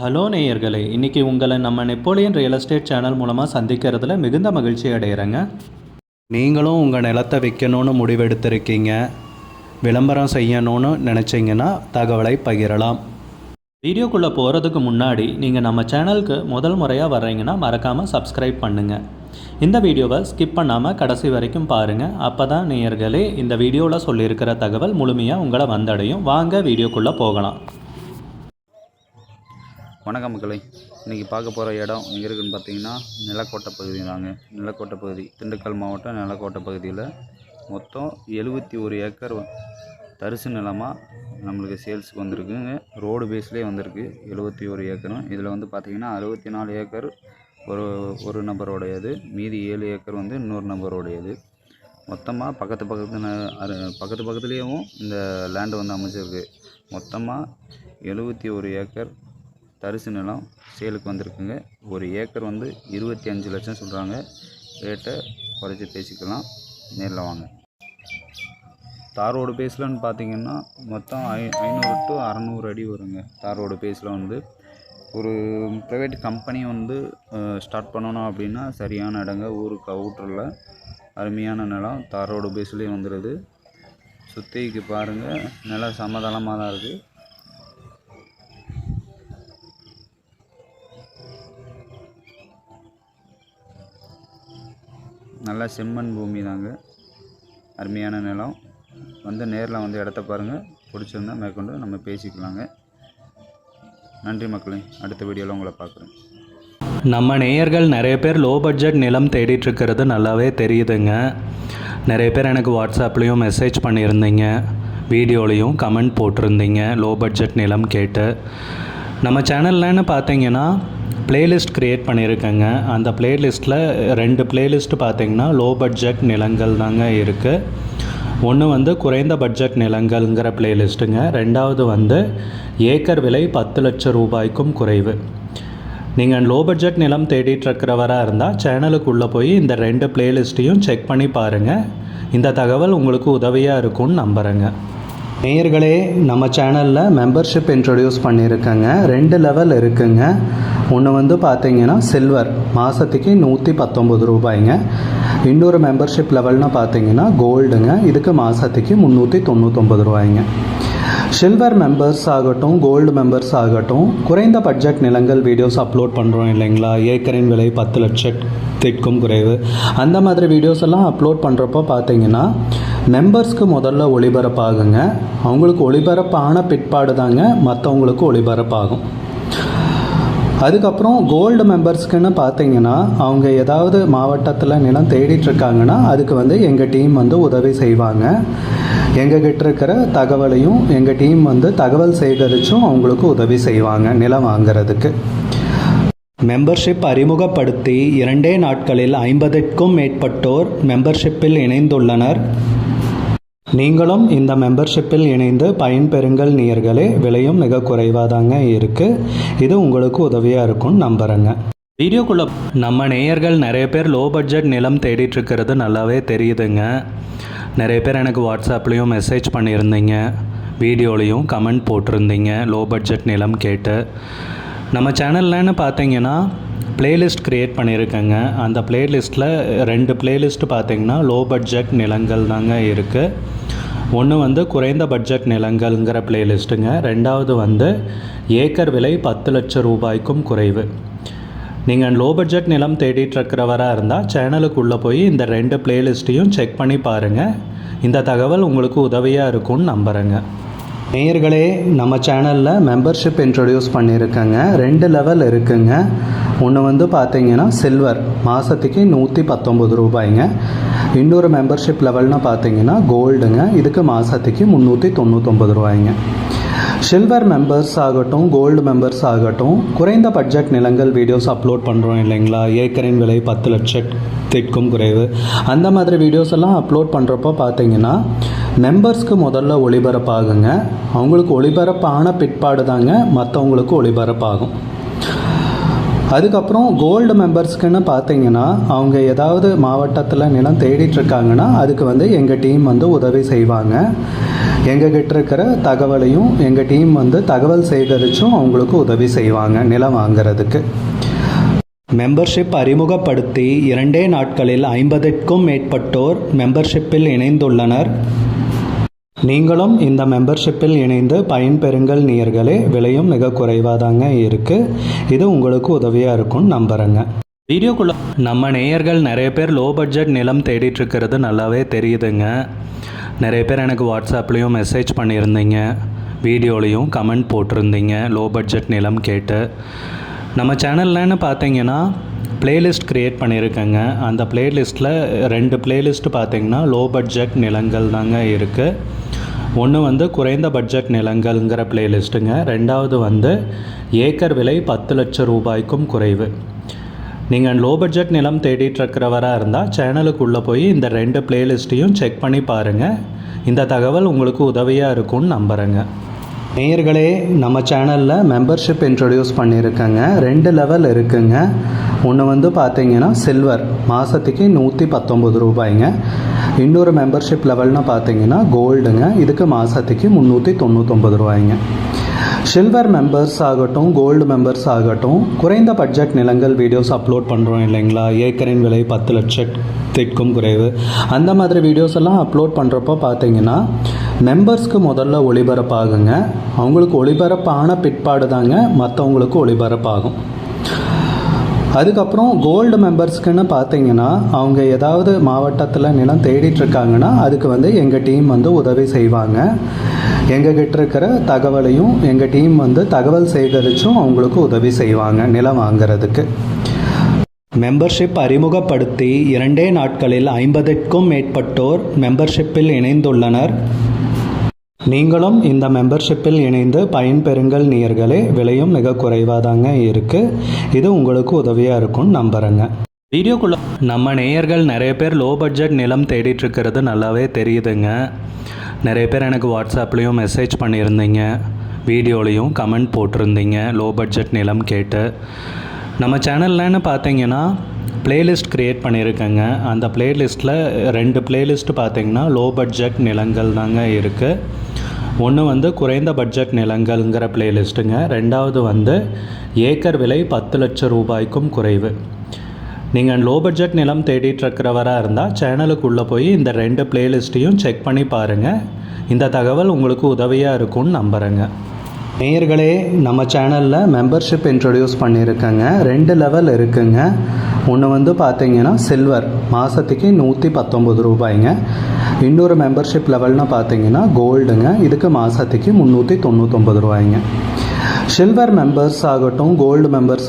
Hello நேயர்களே, இன்றைக்கி உங்களை நம்ம நெப்போலியன் ரியல் எஸ்டேட் சேனல் மூலமாக சந்திக்கிறதுல மிகுந்த மகிழ்ச்சி அடைகிறேங்க. நீங்களும் உங்கள் நிலத்தை விற்கணும்னு முடிவெடுத்திருக்கீங்க, விளம்பரம் செய்யணும்னு நினச்சிங்கன்னா தகவலை பகிரலாம். வீடியோக்குள்ளே போகிறதுக்கு முன்னாடி நீங்கள் நம்ம சேனலுக்கு முதல் முறையாக வர்றீங்கன்னா மறக்காமல் சப்ஸ்கிரைப் பண்ணுங்கள். இந்த வீடியோவை ஸ்கிப் பண்ணாமல் கடைசி வரைக்கும் பாருங்கள். அப்போ தான் நேயர்களே இந்த வீடியோவில் சொல்லியிருக்கிற தகவல் முழுமையாக உங்களை வந்தடையும். வாங்க வீடியோக்குள்ளே போகலாம். வணக்கம் மக்களை, இன்றைக்கி பார்க்க போகிற இடம் எங்கே இருக்குதுன்னு பார்த்தீங்கன்னா நிலக்கோட்டை பகுதி தாங்க. நிலக்கோட்டை பகுதி திண்டுக்கல் மாவட்டம் நிலக்கோட்டை பகுதியில் மொத்தம் 71 ஏக்கர் தரிசு நிலமாக நம்மளுக்கு சேல்ஸுக்கு வந்திருக்குங்க. ரோடு பேஸ்லேயே வந்திருக்கு 71 ஏக்கரும். இதில் வந்து பார்த்திங்கன்னா 64 ஏக்கர் ஒரு நபரோடையது, மீதி 7 ஏக்கர் வந்து இன்னொரு நபரோடையது. மொத்தமாக பக்கத்து பக்கத்துலேயும் இந்த லேண்டு வந்து அமைச்சிருக்கு. மொத்தமாக 71 ஏக்கர் தரிசு நிலம் சேலுக்கு வந்திருக்குங்க. ஒரு ஏக்கர் வந்து 25 லட்சம் சொல்கிறாங்க. ரேட்டை குறைச்சி பேசிக்கலாம், நேரில் வாங்க. தார் ரோடு பேஸ்லன்னு பார்த்தீங்கன்னா மொத்தம் 500 to 600 அடி வருங்க. தார் ரோடு பேஸில் வந்து ஒரு ப்ரைவேட் கம்பெனி வந்து ஸ்டார்ட் பண்ணணும் அப்படின்னா சரியான இடங்க. ஊருக்கு அவுட்டரில் அருமையான நிலம், தார் ரோடு பேஸ்லேயே வந்துடுது. சுற்றிக்கு பாருங்கள், நிலம் சமதளமாக தான் இருக்குது. நல்லா செம்மண் பூமி தாங்க, அருமையான நிலம். வந்து நேரில் வந்து இடத்த பாருங்கள், பிடிச்சிருந்தா மேற்கொண்டு நம்ம பேசிக்கலாங்க. நன்றி மக்களே, அடுத்த வீடியோவில் உங்களை பார்க்குறேன். நம்ம நேயர்கள் நிறைய பேர் லோ பட்ஜெட் நிலம் தேடிட்டுருக்கிறது நல்லாவே தெரியுதுங்க. நிறைய பேர் எனக்கு வாட்ஸ்அப்லேயும் மெசேஜ் பண்ணியிருந்தீங்க, வீடியோலையும் கமெண்ட் போட்டிருந்தீங்க லோ பட்ஜெட் நிலம் கேட்டு. நம்ம சேனல்லன்னு பார்த்தீங்கன்னா பிளேலிஸ்ட் க்ரியேட் பண்ணியிருக்கேங்க. அந்த பிளேலிஸ்ட்டில் 2 பிளேலிஸ்ட்டு பார்த்திங்கன்னா லோ பட்ஜெட் நிலங்கள் தாங்க இருக்குது. ஒன்று வந்து குறைந்த பட்ஜெட் நிலங்கள்ங்கிற பிளேலிஸ்ட்டுங்க. ரெண்டாவது வந்து ஏக்கர் விலை 10 லட்சம் ரூபாய்க்கும் குறைவு. நீங்கள் லோ பட்ஜெட் நிலம் தேடிட்டுருக்கிறவராக இருந்தால் சேனலுக்குள்ளே போய் இந்த 2 பிளேலிஸ்ட்டையும் செக் பண்ணி பாருங்கள். இந்த தகவல் உங்களுக்கு உதவியாக இருக்கும்னு நம்புகிறேங்க. நேயர்களே, நம்ம சேனலில் மெம்பர்ஷிப் இன்ட்ரடியூஸ் பண்ணியிருக்கேங்க. 2 லெவல் இருக்குங்க. ஒன்று வந்து பார்த்தீங்கன்னா சில்வர், மாதத்துக்கு 119 ரூபாய்ங்க. இன்னொரு மெம்பர்ஷிப் லெவல்னால் பார்த்தீங்கன்னா கோல்டுங்க, இதுக்கு மாதத்துக்கு 399 ரூபாய்ங்க. சில்வர் மெம்பர்ஸ் ஆகட்டும், கோல்டு மெம்பர்ஸ் ஆகட்டும், குறைந்த பட்ஜெட் நிலங்கள் வீடியோஸ் அப்லோட் பண்ணுறோம் இல்லைங்களா, ஏக்கரின் விலை 10 லட்சத்திற்கும் குறைவு, அந்த மாதிரி வீடியோஸ் எல்லாம் அப்லோட் பண்ணுறப்போ பார்த்தீங்கன்னா மெம்பர்ஸ்க்கு முதல்ல ஒளிபரப்பாகுங்க. அவங்களுக்கு ஒளிபரப்பான பிற்பாடு தாங்க மற்றவங்களுக்கு ஒளிபரப்பாகும். அதுக்கப்புறம் கோல்டு மெம்பர்ஸ்க்குன்னு பார்த்தீங்கன்னா அவங்க ஏதாவது மாவட்டத்தில் நிலம் தேடிட்டுருக்காங்கன்னா அதுக்கு வந்து எங்கள் டீம் வந்து உதவி செய்வாங்க. எங்ககிட்ட இருக்கிற தகவலையும் எங்கள் டீம் வந்து தகவல் சேகரித்தும் அவங்களுக்கு உதவி செய்வாங்க நிலம் வாங்கிறதுக்கு. மெம்பர்ஷிப் அறிமுகப்படுத்தி 2 நாட்களில் 50க்கும் மேற்பட்டோர் மெம்பர்ஷிப்பில் இணைந்துள்ளனர். நீங்களும் இந்த மெம்பர்ஷிப்பில் இணைந்து பயன்பெறுங்கள் நேயர்களே. விலையும் மிக குறைவாக தாங்க இருக்குது. இது உங்களுக்கு உதவியாக இருக்கும்னு நம்புகிறேங்க. வீடியோக்குள்ளே நம்ம நேயர்கள் நிறைய பேர் லோ பட்ஜெட் நிலம் தேடிட்டுருக்கிறது நல்லாவே தெரியுதுங்க. நிறைய பேர் எனக்கு வாட்ஸ்அப்லேயும் மெசேஜ் பண்ணியிருந்தீங்க, வீடியோலையும் கமெண்ட் போட்டிருந்தீங்க லோ பட்ஜெட் நிலம் கேட்டு. நம்ம சேனல்லன்னு பார்த்தீங்கன்னா பிளேலிஸ்ட் க்ரியேட் பண்ணியிருக்கேங்க. அந்த பிளேலிஸ்ட்டில் 2 பிளேலிஸ்ட்டு பார்த்திங்கன்னா லோ பட்ஜெட் நிலங்கள் தாங்க இருக்குது. ஒன்று வந்து குறைந்த பட்ஜெட் நிலங்கள்ங்கிற பிளேலிஸ்ட்டுங்க. ரெண்டாவது வந்து ஏக்கர் விலை 10 லட்சம் ரூபாய்க்கும் குறைவு. நீங்கள் லோ பட்ஜெட் நிலம் தேடிட்டுருக்கிறவராக இருந்தால் சேனலுக்குள்ளே போய் இந்த 2 பிளேலிஸ்ட்டையும் செக் பண்ணி பாருங்கள். இந்த தகவல் உங்களுக்கு உதவியாக இருக்கும்னு நம்புகிறேங்க. நேயர்களே, நம்ம சேனலில் மெம்பர்ஷிப் இன்ட்ரடியூஸ் பண்ணியிருக்கேங்க. 2 லெவல் இருக்குங்க. ஒன்று வந்து பார்த்தீங்கன்னா சில்வர், மாதத்துக்கு 119 ரூபாய்ங்க. இன்னொரு மெம்பர்ஷிப் லெவல்னால் பார்த்தீங்கன்னா கோல்டுங்க, இதுக்கு மாதத்துக்கு 399 ரூபாய்ங்க. சில்வர் மெம்பர்ஸ் ஆகட்டும், கோல்டு மெம்பர்ஸ் ஆகட்டும், குறைந்த பட்ஜெட் நிலங்கள் வீடியோஸ் அப்லோட் பண்ணுறோம் இல்லைங்களா, ஏக்கரின் விலை 10 லட்சத்திற்கும் குறைவு, அந்த மாதிரி வீடியோஸ் எல்லாம் அப்லோட் பண்ணுறப்போ பார்த்தீங்கன்னா மெம்பர்ஸ்க்கு முதல்ல ஒளிபரப்பாகுங்க. அவங்களுக்கு ஒளிபரப்பான பிற்பாடு தாங்க மற்றவங்களுக்கு ஒளிபரப்பாகும். அதுக்கப்புறம் கோல்டு மெம்பர்ஸ்க்குன்னு பார்த்தீங்கன்னா அவங்க ஏதாவது மாவட்டத்தில் நிலம் தேடிட்டுருக்காங்கன்னா அதுக்கு வந்து எங்கள் டீம் வந்து உதவி செய்வாங்க. எங்ககிட்ட இருக்கிற தகவலையும் எங்கள் டீம் வந்து தகவல் சேகரித்தும் அவங்களுக்கு உதவி செய்வாங்க நிலம் வாங்குறதுக்கு. மெம்பர்ஷிப் அறிமுகப்படுத்தி 2 நாட்களில் 50க்கும் மேற்பட்டோர் மெம்பர்ஷிப்பில் இணைந்துள்ளனர். நீங்களும் இந்த மெம்பர்ஷிப்பில் இணைந்து பயன்பெறுங்கள் நேயர்களே. விலையும் மிக குறைவாதாங்க இருக்குது. இது உங்களுக்கு உதவியாக இருக்கும்னு நம்புகிறேங்க. வீடியோக்குள்ளே நம்ம நேயர்கள் நிறைய பேர் லோ பட்ஜெட் நிலம் தேடிட்டு இருக்கிறது நல்லாவே தெரியுதுங்க. நிறைய பேர் எனக்கு வாட்ஸ்அப்லேயும் மெசேஜ் பண்ணியிருந்தீங்க, வீடியோலையும் கமெண்ட் போட்டிருந்தீங்க லோ பட்ஜெட் நிலம் கேட்டு. நம்ம சேனல்லன்னு பார்த்தீங்கன்னா பிளேலிஸ்ட் க்ரியேட் பண்ணியிருக்கேங்க. அந்த பிளேலிஸ்ட்டில் 2 பிளேலிஸ்ட்டு பார்த்தீங்கன்னா லோ பட்ஜெட் நிலங்கள் தாங்க இருக்குது. ஒன்று வந்து குறைந்த பட்ஜெட் நிலங்கள்ங்கிற பிளேலிஸ்ட்டுங்க. 2வது வந்து ஏக்கர் விலை 10 லட்சம் ரூபாய்க்கும் குறைவு. நீங்கள் லோ பட்ஜெட் நிலம் தேடிட்டு இருக்கிறவராக இருந்தால் சேனலுக்குள்ளே போய் இந்த 2 பிளேலிஸ்ட்டையும் செக் பண்ணி பாருங்கள். இந்த தகவல் உங்களுக்கு உதவியாக இருக்கும்னு நம்புகிறேங்க. நேயர்களே, நம்ம சேனலில் மெம்பர்ஷிப் இன்ட்ரடியூஸ் பண்ணியிருக்கேங்க. 2 லெவல் இருக்குங்க. ஒன்று வந்து பார்த்தீங்கன்னா சில்வர், மாதத்துக்கு 119 ரூபாய்ங்க. இன்னொரு மெம்பர்ஷிப் லெவல்னு பார்த்தீங்கன்னா கோல்டுங்க, இதுக்கு மாதத்துக்கு 399 ரூபாய்ங்க. சில்வர் மெம்பர்ஸ் ஆகட்டும், கோல்டு மெம்பர்ஸ் ஆகட்டும், குறைந்த பட்ஜெட் நிலங்கள் வீடியோஸ் அப்லோட் பண்ணுறோம் இல்லைங்களா, ஏக்கரின் விலை 10 லட்சத்திற்கும் குறைவு, அந்த மாதிரி வீடியோஸ் எல்லாம் அப்லோட் பண்ணுறப்போ பார்த்தீங்கன்னா மெம்பர்ஸ்க்கு முதல்ல ஒளிபரப்பாகுங்க. அவங்களுக்கு ஒளிபரப்பான பிற்பாடு தாங்க மற்றவங்களுக்கு ஒளிபரப்பாகும். அதுக்கப்புறம் கோல்டு மெம்பர்ஸ்க்குன்னு பார்த்தீங்கன்னா அவங்க ஏதாவது மாவட்டத்தில் நிலம் தேடிட்டுருக்காங்கன்னா அதுக்கு வந்து எங்கள் டீம் வந்து உதவி செய்வாங்க. எங்ககிட்ட இருக்கிற தகவலையும் எங்கள் டீம் வந்து தகவல் சேகரித்தும் அவங்களுக்கு உதவி செய்வாங்க நிலம் வாங்குறதுக்கு. மெம்பர்ஷிப் அறிமுகப்படுத்தி 2 நாட்களில் 50க்கும் மேற்பட்டோர் மெம்பர்ஷிப்பில் இணைந்துள்ளனர். நீங்களும் இந்த மெம்பர்ஷிப்பில் இணைந்து பயன்பெறுங்கள் நேயர்களே. விலையும் மிக குறைவாதாங்க இருக்குது. இது உங்களுக்கு உதவியாக இருக்கும்னு நம்புகிறேங்க. வீடியோக்குள்ளே நம்ம நேயர்கள் நிறைய பேர் லோ பட்ஜெட் நிலம் தேடிட்டு இருக்கிறது நல்லாவே தெரியுதுங்க. நிறைய பேர் எனக்கு வாட்ஸ்அப்லேயும் மெசேஜ் பண்ணியிருந்தீங்க, வீடியோலையும் கமெண்ட் போட்டிருந்தீங்க லோ பட்ஜெட் நிலம் கேட்டு. நம்ம சேனல்லன்னு பார்த்தீங்கன்னா பிளேலிஸ்ட் க்ரியேட் பண்ணியிருக்கேங்க. அந்த பிளேலிஸ்ட்டில் 2 பிளேலிஸ்ட்டு பார்த்தீங்கன்னா லோ பட்ஜெட் நிலங்கள் தாங்க இருக்குது. ஒன்று வந்து குறைந்த பட்ஜெட் நிலங்கள்ங்கிற பிளேலிஸ்ட்டுங்க. 2வது வந்து ஏக்கர் விலை 10 லட்சம் ரூபாய்க்கும் குறைவு. நீங்கள் லோ பட்ஜெட் நிலம் தேடிட்டு இருக்கிறவராக இருந்தால் சேனலுக்குள்ளே போய் இந்த 2 பிளேலிஸ்ட்டையும் செக் பண்ணி பாருங்கள். இந்த தகவல் உங்களுக்கு உதவியாக இருக்கும்னு நம்புகிறேங்க. நேயர்களே, நம்ம சேனலில் மெம்பர்ஷிப் இன்ட்ரடியூஸ் பண்ணியிருக்கேங்க. 2 லெவல் இருக்குங்க. ஒன்று வந்து பார்த்தீங்கன்னா சில்வர், மாதத்துக்கு 119 ரூபாய்ங்க. இன்னொரு மெம்பர்ஷிப் லெவல்னு பார்த்தீங்கன்னா கோல்டுங்க, இதுக்கு மாதத்துக்கு 399 ரூபாய்ங்க. சில்வர் மெம்பர்ஸ் ஆகட்டும், கோல்டு மெம்பர்ஸ்